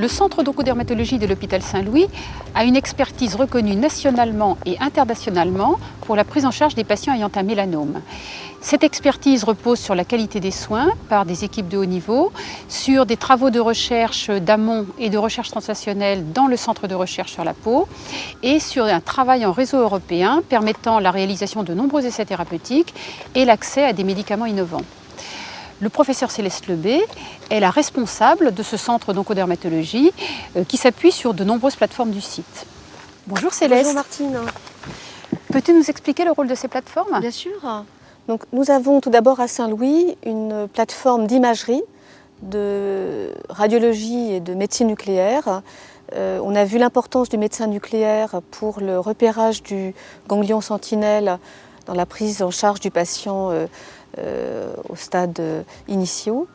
Le Centre d'oncodermatologie de l'hôpital Saint-Louis a une expertise reconnue nationalement et internationalement pour la prise en charge des patients ayant un mélanome. Cette expertise repose sur la qualité des soins par des équipes de haut niveau, sur des travaux de recherche d'amont et de recherche translationnelle dans le centre de recherche sur la peau et sur un travail en réseau européen permettant la réalisation de nombreux essais thérapeutiques et l'accès à des médicaments innovants. Le professeur Céleste Lebé est la responsable de ce centre d'oncodermatologie qui s'appuie sur de nombreuses plateformes du site. Bonjour Céleste. Bonjour Martine. Peux-tu nous expliquer le rôle de ces plateformes ? Bien sûr. Donc, nous avons tout d'abord à Saint-Louis une plateforme d'imagerie, de radiologie et de médecine nucléaire. On a vu l'importance du médecin nucléaire pour le repérage du ganglion sentinelle dans la prise en charge du patient au stade initiaux.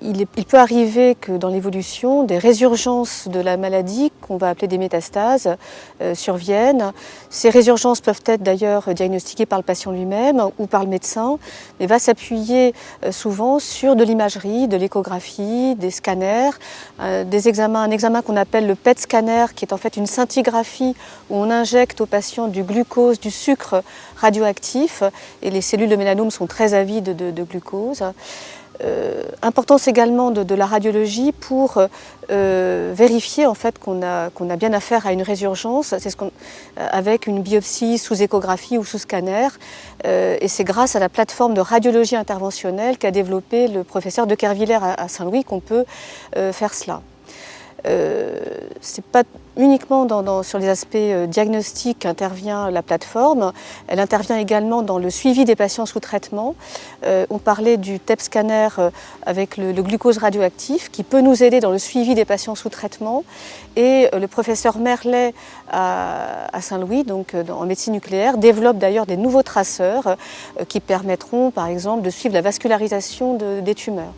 Il peut arriver que dans l'évolution, des résurgences de la maladie, qu'on va appeler des métastases, surviennent. Ces résurgences peuvent être d'ailleurs diagnostiquées par le patient lui-même ou par le médecin, mais va s'appuyer souvent sur de l'imagerie, de l'échographie, des scanners, un examen qu'on appelle le PET scanner, qui est en fait une scintigraphie où on injecte au patient du glucose, du sucre radioactif, et les cellules de mélanome sont très avides de glucose. Importance également de la radiologie pour vérifier en fait qu'on a bien affaire à une résurgence, avec une biopsie sous échographie ou sous scanner, et c'est grâce à la plateforme de radiologie interventionnelle qu'a développé le professeur de Kervillers à Saint-Louis qu'on peut faire cela. C'est pas uniquement sur les aspects diagnostiques qu'intervient la plateforme, elle intervient également dans le suivi des patients sous traitement. On parlait du TEP scanner avec le glucose radioactif qui peut nous aider dans le suivi des patients sous traitement, et le professeur Merlet à Saint-Louis, donc en médecine nucléaire, développe d'ailleurs des nouveaux traceurs qui permettront par exemple de suivre la vascularisation des tumeurs.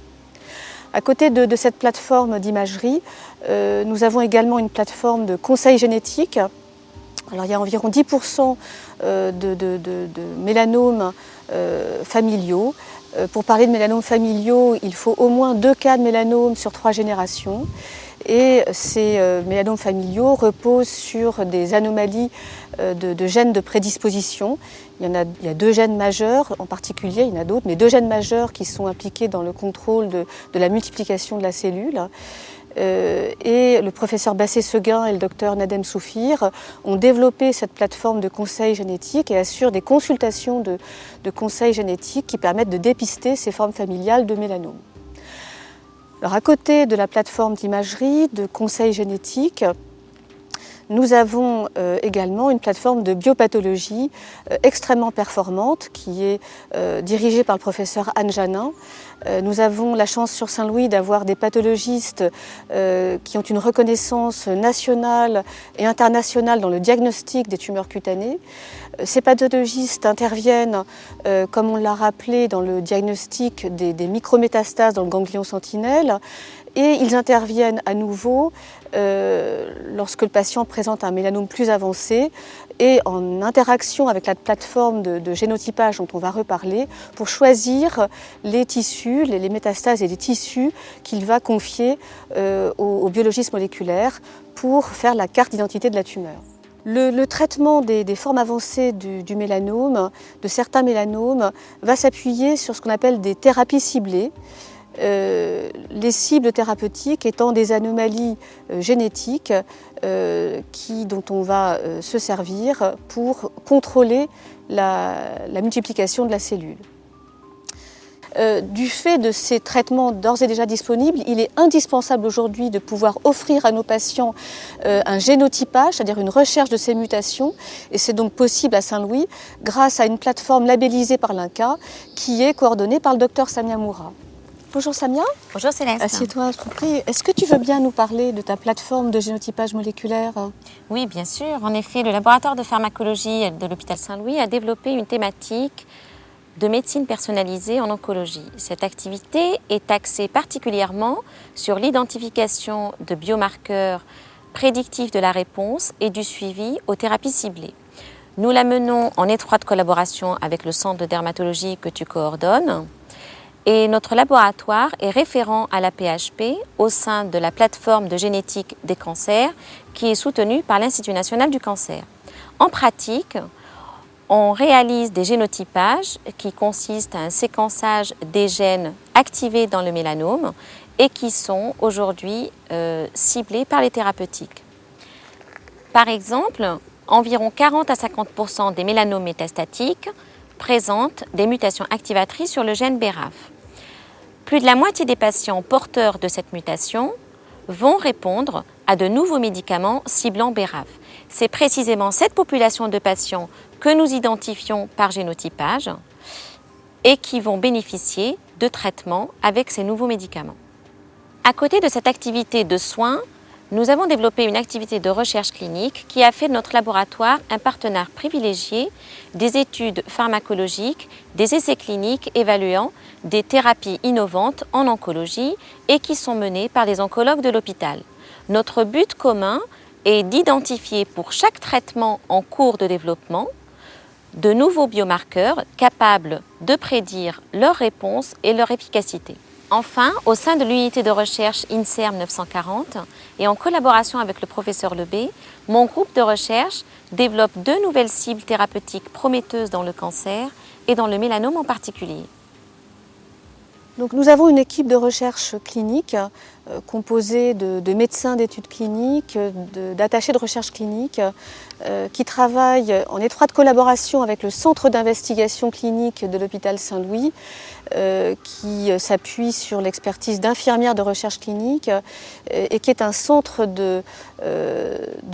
À côté de cette plateforme d'imagerie, nous avons également une plateforme de conseil génétique. Alors, il y a environ 10% de mélanomes familiaux. Pour parler de mélanomes familiaux, il faut au moins 2 cas de mélanome sur 3 générations. Et ces mélanomes familiaux reposent sur des anomalies de gènes de prédisposition. Il y a 2 gènes majeurs en particulier, il y en a d'autres, mais 2 gènes majeurs qui sont impliqués dans le contrôle de la multiplication de la cellule. Et le professeur Bassé-Seguin et le docteur Nadem Soufir ont développé cette plateforme de conseil génétique et assurent des consultations de conseil génétique qui permettent de dépister ces formes familiales de mélanome. Alors, à côté de la plateforme d'imagerie, de conseil génétique, nous avons également une plateforme de biopathologie extrêmement performante qui est dirigée par le professeur Anne Janin. Nous avons la chance sur Saint-Louis d'avoir des pathologistes qui ont une reconnaissance nationale et internationale dans le diagnostic des tumeurs cutanées. Ces pathologistes interviennent, comme on l'a rappelé, dans le diagnostic des micrométastases dans le ganglion sentinelle, et ils interviennent à nouveau lorsque le patient présente un mélanome plus avancé et en interaction avec la plateforme de génotypage dont on va reparler pour choisir les tissus, les métastases et les tissus qu'il va confier au biologiste moléculaire pour faire la carte d'identité de la tumeur. Le traitement des formes avancées du mélanome, de certains mélanomes, va s'appuyer sur ce qu'on appelle des thérapies ciblées. Les cibles thérapeutiques étant des anomalies génétiques dont on va se servir pour contrôler la multiplication de la cellule. Du fait de ces traitements d'ores et déjà disponibles, il est indispensable aujourd'hui de pouvoir offrir à nos patients un génotypage, c'est-à-dire une recherche de ces mutations, et c'est donc possible à Saint-Louis grâce à une plateforme labellisée par l'INCa qui est coordonnée par le docteur Samia Moura. Bonjour Samia. Bonjour Céleste. Assieds-toi, je t'en prie. Est-ce que tu veux bien nous parler de ta plateforme de génotypage moléculaire ? Oui, bien sûr. En effet, le laboratoire de pharmacologie de l'hôpital Saint-Louis a développé une thématique de médecine personnalisée en oncologie. Cette activité est axée particulièrement sur l'identification de biomarqueurs prédictifs de la réponse et du suivi aux thérapies ciblées. Nous la menons en étroite collaboration avec le centre de dermatologie que tu coordonnes. Et notre laboratoire est référent à la PHP au sein de la plateforme de génétique des cancers qui est soutenue par l'Institut national du cancer. En pratique, on réalise des génotypages qui consistent à un séquençage des gènes activés dans le mélanome et qui sont aujourd'hui ciblés par les thérapeutiques. Par exemple, environ 40 à 50% des mélanomes métastatiques présentent des mutations activatrices sur le gène BRAF. Plus de la moitié des patients porteurs de cette mutation vont répondre à de nouveaux médicaments ciblant BRAF. C'est précisément cette population de patients que nous identifions par génotypage et qui vont bénéficier de traitements avec ces nouveaux médicaments. À côté de cette activité de soins, nous avons développé une activité de recherche clinique qui a fait de notre laboratoire un partenaire privilégié des études pharmacologiques, des essais cliniques évaluant des thérapies innovantes en oncologie et qui sont menées par des oncologues de l'hôpital. Notre but commun est d'identifier pour chaque traitement en cours de développement de nouveaux biomarqueurs capables de prédire leur réponse et leur efficacité. Enfin, au sein de l'unité de recherche INSERM 940 et en collaboration avec le professeur Lebé, mon groupe de recherche développe 2 nouvelles cibles thérapeutiques prometteuses dans le cancer et dans le mélanome en particulier. Donc nous avons une équipe de recherche clinique composée de médecins d'études cliniques, d'attachés de recherche clinique qui travaillent en étroite collaboration avec le centre d'investigation clinique de l'hôpital Saint-Louis qui s'appuie sur l'expertise d'infirmières de recherche clinique et qui est un centre de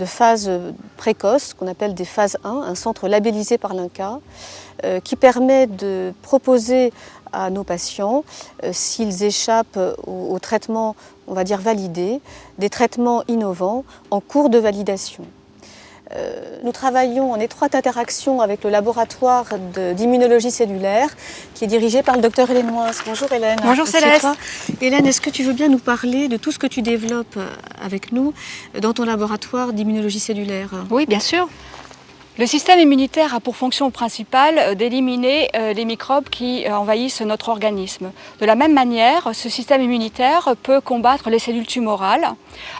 phase précoce, qu'on appelle des phases 1, un centre labellisé par l'INCa qui permet de proposer à nos patients, s'ils échappent au traitement, on va dire validé, des traitements innovants en cours de validation. Nous travaillons en étroite interaction avec le laboratoire d'immunologie cellulaire qui est dirigé par le docteur Hélène Moïse. Bonjour Hélène. Bonjour Céleste. Hélène, est-ce que tu veux bien nous parler de tout ce que tu développes avec nous dans ton laboratoire d'immunologie cellulaire? Oui, bien sûr. Le système immunitaire a pour fonction principale d'éliminer les microbes qui envahissent notre organisme. De la même manière, ce système immunitaire peut combattre les cellules tumorales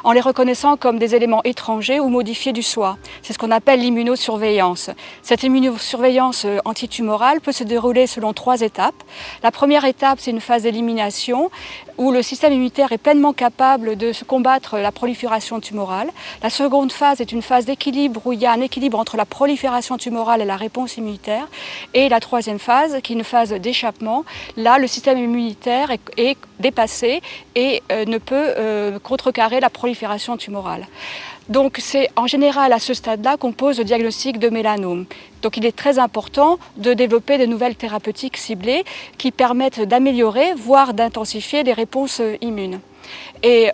en les reconnaissant comme des éléments étrangers ou modifiés du soi. C'est ce qu'on appelle l'immunosurveillance. Cette immunosurveillance antitumorale peut se dérouler selon 3 étapes. La première étape, c'est une phase d'élimination où le système immunitaire est pleinement capable de combattre la prolifération tumorale. La seconde phase est une phase d'équilibre où il y a un équilibre entre la prolifération tumorale et la réponse immunitaire. Et la troisième phase, qui est une phase d'échappement, là le système immunitaire est dépassé et ne peut contrecarrer la prolifération tumorale. Donc c'est en général à ce stade-là qu'on pose le diagnostic de mélanome. Donc il est très important de développer de nouvelles thérapeutiques ciblées qui permettent d'améliorer, voire d'intensifier les réponses immunes. Et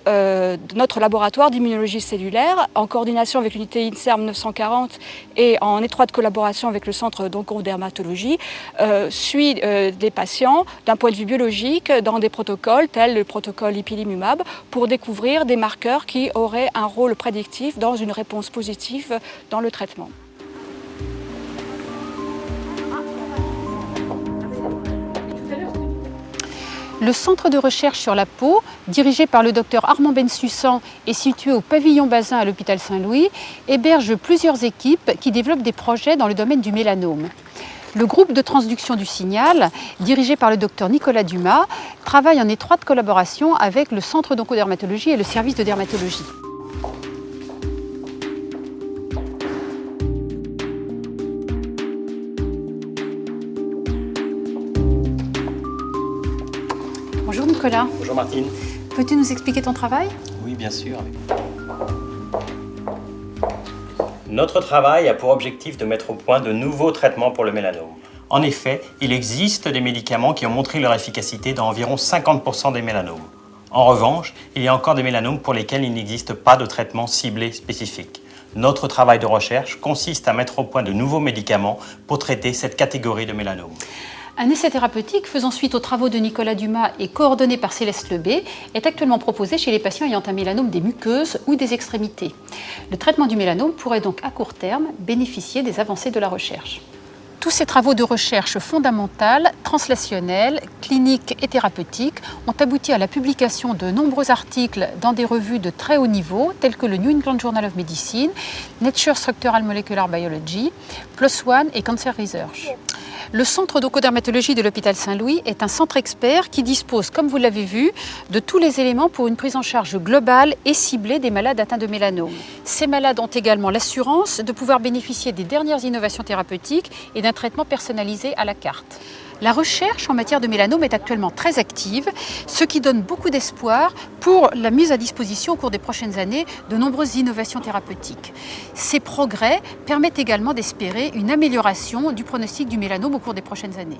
notre laboratoire d'immunologie cellulaire, en coordination avec l'unité INSERM 940 et en étroite collaboration avec le centre d'oncodermatologie, suit des patients d'un point de vue biologique dans des protocoles tels le protocole ipilimumab pour découvrir des marqueurs qui auraient un rôle prédictif dans une réponse positive dans le traitement. Le centre de recherche sur la peau, dirigé par le docteur Armand Bensussan et situé au pavillon Bazin à l'hôpital Saint-Louis, héberge plusieurs équipes qui développent des projets dans le domaine du mélanome. Le groupe de transduction du signal, dirigé par le docteur Nicolas Dumas, travaille en étroite collaboration avec le centre d'oncodermatologie et le service de dermatologie. Bonjour Nicolas. Bonjour Martine. Peux-tu nous expliquer ton travail? Oui, bien sûr. Notre travail a pour objectif de mettre au point de nouveaux traitements pour le mélanome. En effet, il existe des médicaments qui ont montré leur efficacité dans environ 50% des mélanomes. En revanche, il y a encore des mélanomes pour lesquels il n'existe pas de traitement ciblé spécifique. Notre travail de recherche consiste à mettre au point de nouveaux médicaments pour traiter cette catégorie de mélanomes. Un essai thérapeutique faisant suite aux travaux de Nicolas Dumas et coordonné par Céleste Lebé est actuellement proposé chez les patients ayant un mélanome des muqueuses ou des extrémités. Le traitement du mélanome pourrait donc à court terme bénéficier des avancées de la recherche. Tous ces travaux de recherche fondamentale, translationnelle, cliniques et thérapeutiques ont abouti à la publication de nombreux articles dans des revues de très haut niveau, telles que le New England Journal of Medicine, Nature Structural Molecular Biology, PLOS ONE et Cancer Research. Le centre d'oncodermatologie de l'hôpital Saint-Louis est un centre expert qui dispose, comme vous l'avez vu, de tous les éléments pour une prise en charge globale et ciblée des malades atteints de mélanome. Ces malades ont également l'assurance de pouvoir bénéficier des dernières innovations thérapeutiques et d'un traitement personnalisé à la carte. La recherche en matière de mélanome est actuellement très active, ce qui donne beaucoup d'espoir pour la mise à disposition au cours des prochaines années de nombreuses innovations thérapeutiques. Ces progrès permettent également d'espérer une amélioration du pronostic du mélanome au cours des prochaines années.